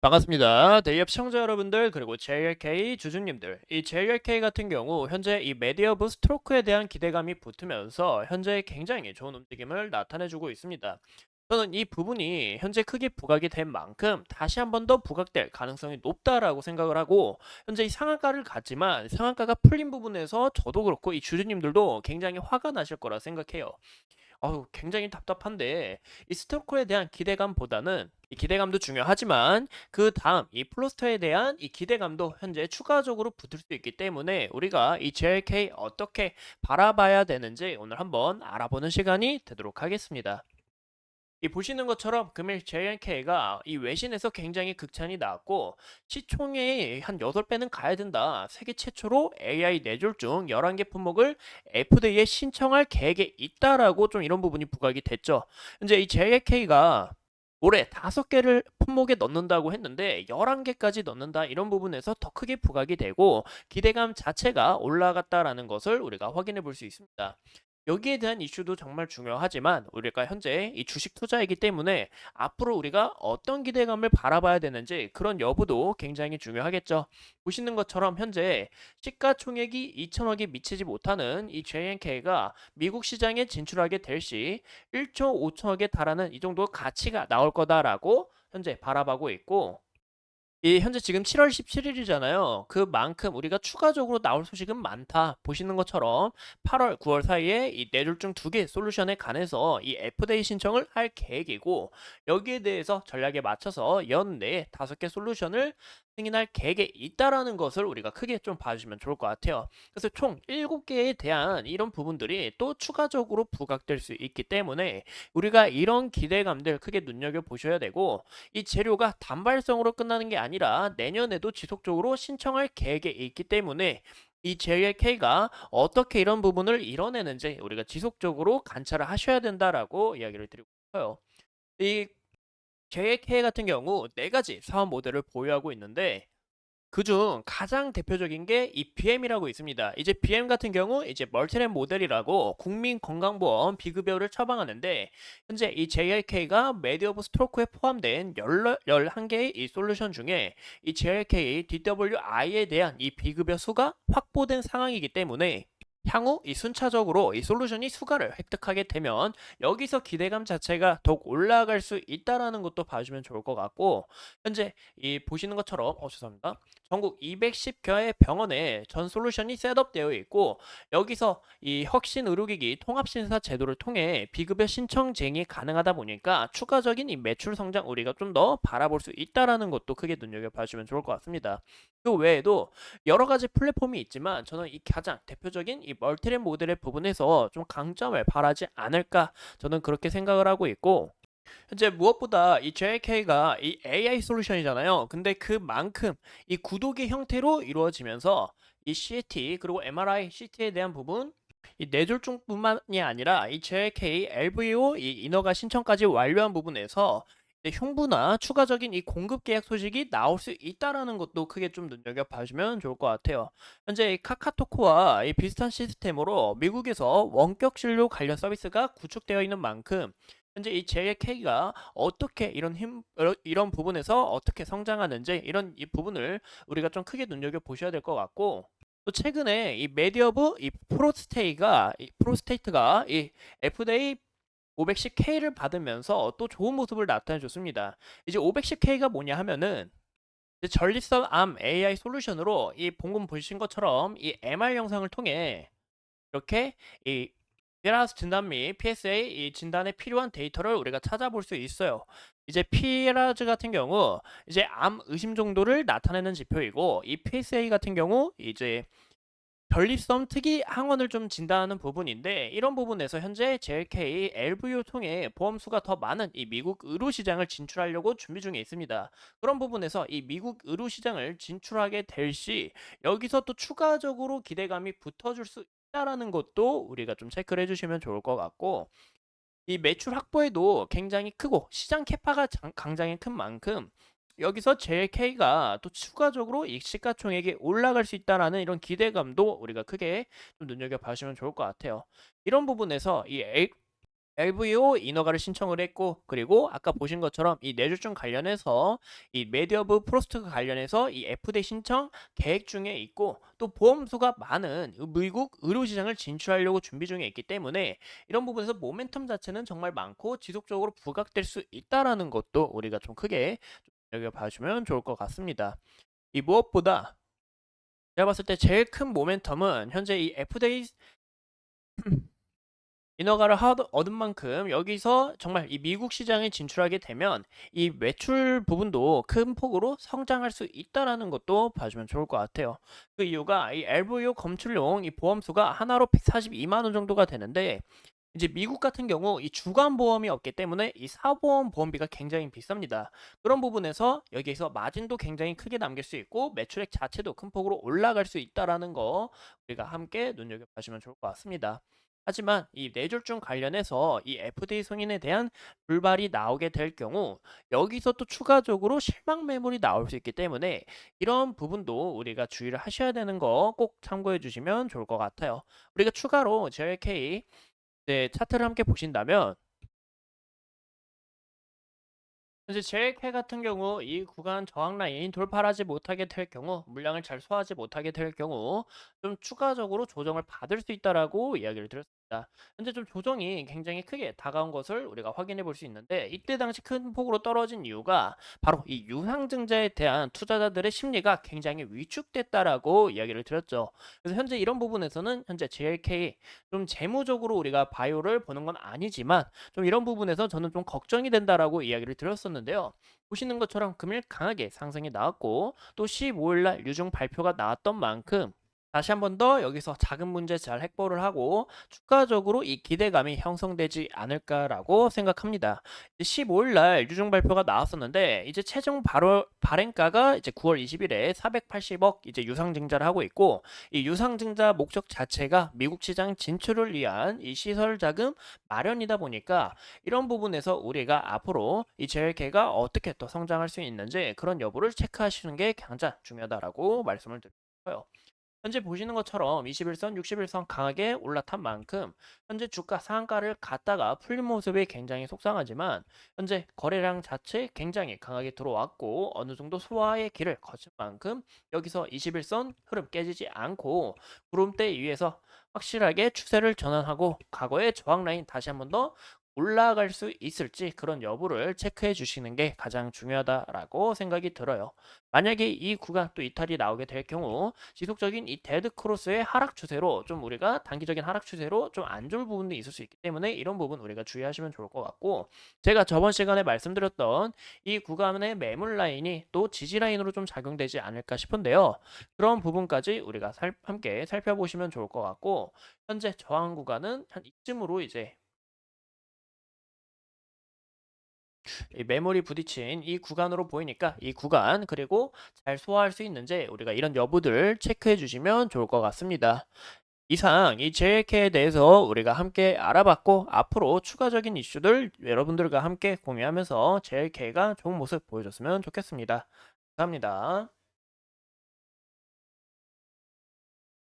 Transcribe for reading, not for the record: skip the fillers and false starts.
반갑습니다. 대기업 시청자 여러분들 그리고 JLK 주주님들. 이 JLK 같은 경우 현재 이 메디어브 스트로크에 대한 기대감이 붙으면서 현재 굉장히 좋은 움직임을 나타내주고 있습니다. 저는 이 부분이 현재 크게 부각이 된 만큼 다시 한 번 더 부각될 가능성이 높다라고 생각을 하고, 현재 이 상한가를 갔지만 상한가가 풀린 부분에서 저도 그렇고 이 주주님들도 굉장히 화가 나실 거라 생각해요. 굉장히 답답한데 이 스토커에 대한 기대감보다는, 이 기대감도 중요하지만 그다음 이 플로스터에 대한 이 기대감도 현재 추가적으로 붙을 수 있기 때문에 우리가 이 JLK 어떻게 바라봐야 되는지 오늘 한번 알아보는 시간이 되도록 하겠습니다. 이 보시는 것처럼 금일 JNK가 이 외신에서 굉장히 극찬이 나왔고, 시총의 한 8배는 가야 된다. 세계 최초로 AI 뇌졸 중 11개 품목을 FDA에 신청할 계획에 있다라고 좀 이런 부분이 부각이 됐죠. 현재 이 JNK가 올해 5개를 품목에 넣는다고 했는데 11개까지 넣는다, 이런 부분에서 더 크게 부각이 되고 기대감 자체가 올라갔다라는 것을 우리가 확인해 볼 수 있습니다. 여기에 대한 이슈도 정말 중요하지만 우리가 현재 이 주식 투자이기 때문에 앞으로 우리가 어떤 기대감을 바라봐야 되는지, 그런 여부도 굉장히 중요하겠죠. 보시는 것처럼 현재 시가총액이 2천억이 미치지 못하는 이 JNK가 미국 시장에 진출하게 될 시 1조 5천억에 달하는 이 정도 가치가 나올 거다라고 현재 바라보고 있고, 이 현재 지금 7월 17일이잖아요. 그만큼 우리가 추가적으로 나올 소식은 많다. 보시는 것처럼 8월, 9월 사이에 이 뇌졸중 2개 솔루션에 관해서 이 FDA 신청을 할 계획이고, 여기에 대해서 전략에 맞춰서 연내에 5개 솔루션을 승인할 계획에 있다라는 것을 우리가 크게 좀 봐주시면 좋을 것 같아요. 그래서 총 7개에 대한 이런 부분들이 또 추가적으로 부각될 수 있기 때문에 우리가 이런 기대감들 크게 눈여겨보셔야 되고, 이 재료가 단발성으로 끝나는 게 아니라 내년에도 지속적으로 신청할 계획에 있기 때문에 이 JLK가 어떻게 이런 부분을 이뤄내는지 우리가 지속적으로 관찰을 하셔야 된다라고 이야기를 드리고 싶어요. 이 JLK 같은 경우 4가지 사업 모델을 보유하고 있는데, 그중 가장 대표적인 게 이 BM이라고 있습니다. 이제 BM 같은 경우 이제 멀티랩 모델이라고 국민건강보험 비급여를 처방하는데, 현재 이 JRK가 메디어브 스트로크에 포함된 11개의 이 솔루션 중에 이 JRK DWI에 대한 이 비급여 수가 확보된 상황이기 때문에 향후 이 순차적으로 이 솔루션이 수가를 획득하게 되면 여기서 기대감 자체가 더욱 올라갈 수 있다라는 것도 봐주면 좋을 것 같고, 현재 이 보시는 것처럼 죄송합니다. 전국 210개의 병원에 전 솔루션이 셋업되어 있고, 여기서 이 혁신 의료기기 통합심사 제도를 통해 비급여 신청쟁이 가능하다 보니까 추가적인 이 매출 성장 우리가 좀 더 바라볼 수 있다라는 것도 크게 눈여겨봐주면 좋을 것 같습니다. 그 외에도 여러 가지 플랫폼이 있지만 저는 이 가장 대표적인 이 멀티랩 모델의 부분에서 좀 강점을 바라지 않을까, 저는 그렇게 생각을 하고 있고, 현재 무엇보다 이 JK가 이 AI 솔루션이잖아요. 근데 그만큼 이 구독의 형태로 이루어지면서 이 CT 그리고 MRI, CT에 대한 부분, 이 뇌졸중뿐만이 아니라 이 JK, LVO 이 인허가 신청까지 완료한 부분에서 이제 흉부나 추가적인 이 공급 계약 소식이 나올 수 있다라는 것도 크게 좀 눈여겨 봐주면 좋을 것 같아요. 현재 이 카카토크와 이 비슷한 시스템으로 미국에서 원격 진료 관련 서비스가 구축되어 있는 만큼 현재 이 JK가 어떻게 이런 부분에서 어떻게 성장하는지, 이런 이 부분을 우리가 좀 크게 눈여겨 보셔야 될 것 같고, 또 최근에 이 메디어브 이 프로스테이트가 이 FDA 510K를 받으면서 또 좋은 모습을 나타내 줬습니다. 이제 510K가 뭐냐 하면은 이제 전립선 암 AI 솔루션으로 이 방금 보신 것처럼 이 MR 영상을 통해 이렇게 이 피라스 진단 및 PSA 이 진단에 필요한 데이터를 우리가 찾아볼 수 있어요. 이제 피라즈 같은 경우 이제 암 의심 정도를 나타내는 지표이고, 이 PSA 같은 경우 이제 전립선 특이 항원을 좀 진단하는 부분인데, 이런 부분에서 현재 JLK, LVO 통해 보험수가 더 많은 이 미국 의료 시장을 진출하려고 준비 중에 있습니다. 그런 부분에서 이 미국 의료 시장을 진출하게 될 시 여기서 또 추가적으로 기대감이 붙어줄 수 있다라는 것도 우리가 좀 체크를 해주시면 좋을 것 같고, 이 매출 확보에도 굉장히 크고 시장 캐파가 굉장히 큰 만큼 여기서 JK가 또 추가적으로 이 시가총액이 올라갈 수 있다라는 이런 기대감도 우리가 크게 좀 눈여겨 봐주시면 좋을 것 같아요. 이런 부분에서 LVO 인허가를 신청을 했고, 그리고 아까 보신 것처럼 이 뇌졸중 관련해서 이 메디어브 프로스트 관련해서 이 FDA 신청 계획 중에 있고, 또 보험수가 많은 미국 의료시장을 진출하려고 준비 중에 있기 때문에 이런 부분에서 모멘텀 자체는 정말 많고 지속적으로 부각될 수 있다라는 것도 우리가 좀 크게 여겨봐주면 좋을 것 같습니다. 이 무엇보다 제가 봤을 때 제일 큰 모멘텀은 현재 이 FDA 인허가를 얻은 만큼 여기서 정말 이 미국 시장에 진출하게 되면 이 매출 부분도 큰 폭으로 성장할 수 있다라는 것도 봐주면 좋을 것 같아요. 그 이유가 이 LVO 검출용 이 보험수가 하나로 142만 원 정도가 되는데, 이제 미국 같은 경우 이 주간 보험이 없기 때문에 이 사보험 보험비가 굉장히 비쌉니다. 그런 부분에서 여기에서 마진도 굉장히 크게 남길 수 있고 매출액 자체도 큰 폭으로 올라갈 수 있다라는 거 우리가 함께 눈여겨보시면 좋을 것 같습니다. 하지만 이 뇌졸중 관련해서 이 FDA 승인에 대한 불발이 나오게 될 경우 여기서 또 추가적으로 실망 매물이 나올 수 있기 때문에 이런 부분도 우리가 주의를 하셔야 되는 거 꼭 참고해 주시면 좋을 것 같아요. 우리가 추가로 JLK 차트를 함께 보신다면 현재 JLK 같은 경우 이 구간 저항 라인 돌파하지 못하게 될 경우, 물량을 잘 소화하지 못하게 될 경우 좀 추가적으로 조정을 받을 수 있다라고 이야기를 드렸습니다. 현재 좀 조정이 굉장히 크게 다가온 것을 우리가 확인해 볼 수 있는데, 이때 당시 큰 폭으로 떨어진 이유가 바로 이 유상증자에 대한 투자자들의 심리가 굉장히 위축됐다라고 이야기를 드렸죠. 그래서 현재 이런 부분에서는 현재 JLK 좀 재무적으로 우리가 바이오를 보는 건 아니지만 좀 이런 부분에서 저는 좀 걱정이 된다라고 이야기를 드렸었는데요. 보시는 것처럼 금일 강하게 상승이 나왔고, 또 15일 날 유중 발표가 나왔던 만큼 다시 한 번 더 여기서 작은 문제 잘 해결을 하고 추가적으로 이 기대감이 형성되지 않을까라고 생각합니다. 15일 날 유중 발표가 나왔었는데 이제 최종 발행가가 이제 9월 20일에 480억 이제 유상증자를 하고 있고, 이 유상증자 목적 자체가 미국 시장 진출을 위한 이 시설 자금 마련이다 보니까 이런 부분에서 우리가 앞으로 이 JLK가 어떻게 또 성장할 수 있는지 그런 여부를 체크하시는 게 가장 중요하다라고 말씀을 드려요. 현재 보시는 것처럼 21선, 61선 강하게 올라탄 만큼 현재 주가 상한가를 갔다가 풀린 모습이 굉장히 속상하지만 현재 거래량 자체 굉장히 강하게 들어왔고 어느 정도 소화의 길을 거친 만큼 여기서 21선 흐름 깨지지 않고 구름대 위에서 확실하게 추세를 전환하고 과거의 저항 라인 다시 한번 더 올라갈 수 있을지 그런 여부를 체크해 주시는 게 가장 중요하다라고 생각이 들어요. 만약에 이 구간 또 이탈이 나오게 될 경우 지속적인 이 데드 크로스의 하락 추세로 좀 우리가 단기적인 하락 추세로 좀 안 좋을 부분도 있을 수 있기 때문에 이런 부분 우리가 주의하시면 좋을 것 같고, 제가 저번 시간에 말씀드렸던 이 구간의 매물 라인이 또 지지 라인으로 좀 작용되지 않을까 싶은데요. 그런 부분까지 우리가 함께 살펴보시면 좋을 것 같고, 현재 저항 구간은 한 이쯤으로 이제 이 매물이 부딪힌 이 구간으로 보이니까 이 구간 그리고 잘 소화할 수 있는지 우리가 이런 여부들 체크해 주시면 좋을 것 같습니다. 이상 이 JLK에 대해서 우리가 함께 알아봤고 앞으로 추가적인 이슈들 여러분들과 함께 공유하면서 JLK가 좋은 모습 보여줬으면 좋겠습니다. 감사합니다.